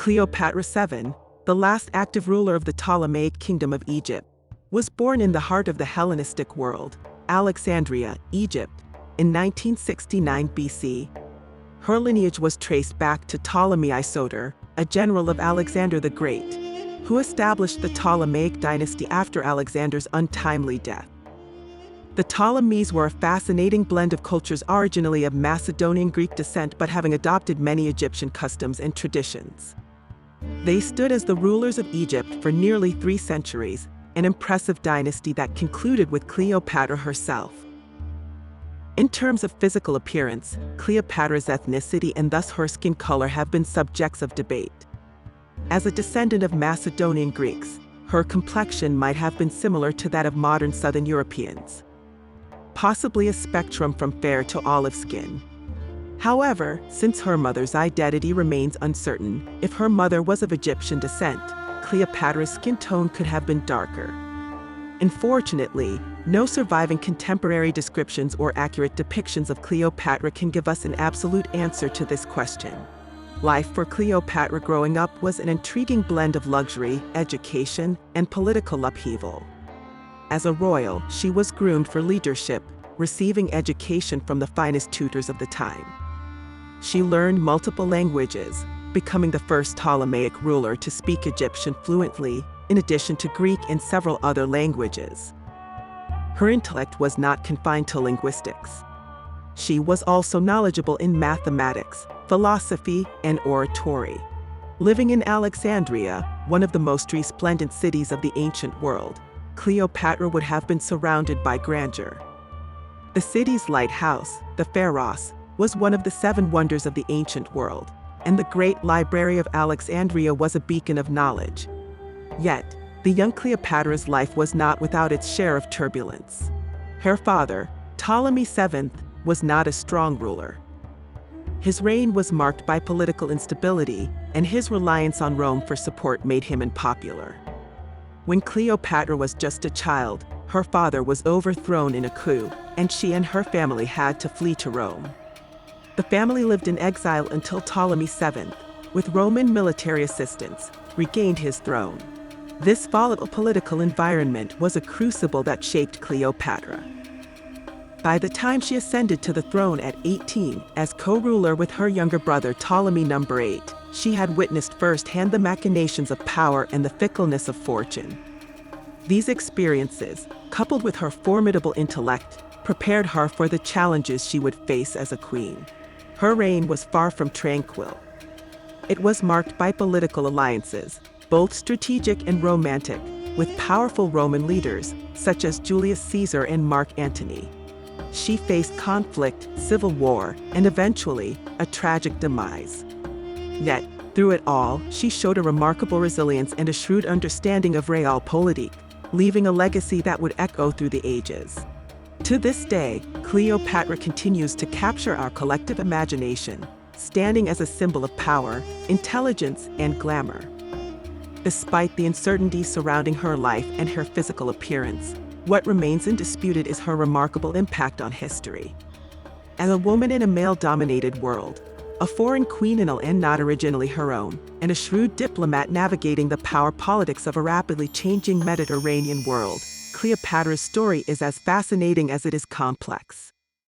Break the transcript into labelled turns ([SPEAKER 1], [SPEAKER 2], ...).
[SPEAKER 1] Cleopatra VII, the last active ruler of the Ptolemaic Kingdom of Egypt, was born in the heart of the Hellenistic world, Alexandria, Egypt, in 1969 BC. Her lineage was traced back to Ptolemy Isoter, a general of Alexander the Great, who established the Ptolemaic dynasty after Alexander's untimely death. The Ptolemies were a fascinating blend of cultures originally of Macedonian Greek descent but having adopted many Egyptian customs and traditions. They stood as the rulers of Egypt for nearly 3 centuries, an impressive dynasty that concluded with Cleopatra herself. In terms of physical appearance, Cleopatra's ethnicity and thus her skin color have been subjects of debate. As a descendant of Macedonian Greeks, her complexion might have been similar to that of modern Southern Europeans, possibly a spectrum from fair to olive skin. However, since her mother's identity remains uncertain, if her mother was of Egyptian descent, Cleopatra's skin tone could have been darker. Unfortunately, no surviving contemporary descriptions or accurate depictions of Cleopatra can give us an absolute answer to this question. Life for Cleopatra growing up was an intriguing blend of luxury, education, and political upheaval. As a royal, she was groomed for leadership, receiving education from the finest tutors of the time. She learned multiple languages, becoming the first Ptolemaic ruler to speak Egyptian fluently, in addition to Greek and several other languages. Her intellect was not confined to linguistics. She was also knowledgeable in mathematics, philosophy, and oratory. Living in Alexandria, one of the most resplendent cities of the ancient world, Cleopatra would have been surrounded by grandeur. The city's lighthouse, the Pharos, was one of the 7 wonders of the ancient world, and the great library of Alexandria was a beacon of knowledge. Yet, the young Cleopatra's life was not without its share of turbulence. Her father, Ptolemy VII, was not a strong ruler. His reign was marked by political instability, and his reliance on Rome for support made him unpopular. When Cleopatra was just a child, her father was overthrown in a coup, and she and her family had to flee to Rome. The family lived in exile until Ptolemy VII, with Roman military assistance, regained his throne. This volatile political environment was a crucible that shaped Cleopatra. By the time she ascended to the throne at 18, as co-ruler with her younger brother Ptolemy VIII, she had witnessed firsthand the machinations of power and the fickleness of fortune. These experiences, coupled with her formidable intellect, prepared her for the challenges she would face as a queen. Her reign was far from tranquil. It was marked by political alliances, both strategic and romantic, with powerful Roman leaders, such as Julius Caesar and Mark Antony. She faced conflict, civil war, and eventually, a tragic demise. Yet, through it all, she showed a remarkable resilience and a shrewd understanding of realpolitik, leaving a legacy that would echo through the ages. To this day, Cleopatra continues to capture our collective imagination, standing as a symbol of power, intelligence, and glamour. Despite the uncertainty surrounding her life and her physical appearance, what remains undisputed is her remarkable impact on history. As a woman in a male-dominated world, a foreign queen in a land not originally her own, and a shrewd diplomat navigating the power politics of a rapidly changing Mediterranean world, Cleopatra's story is as fascinating as it is complex.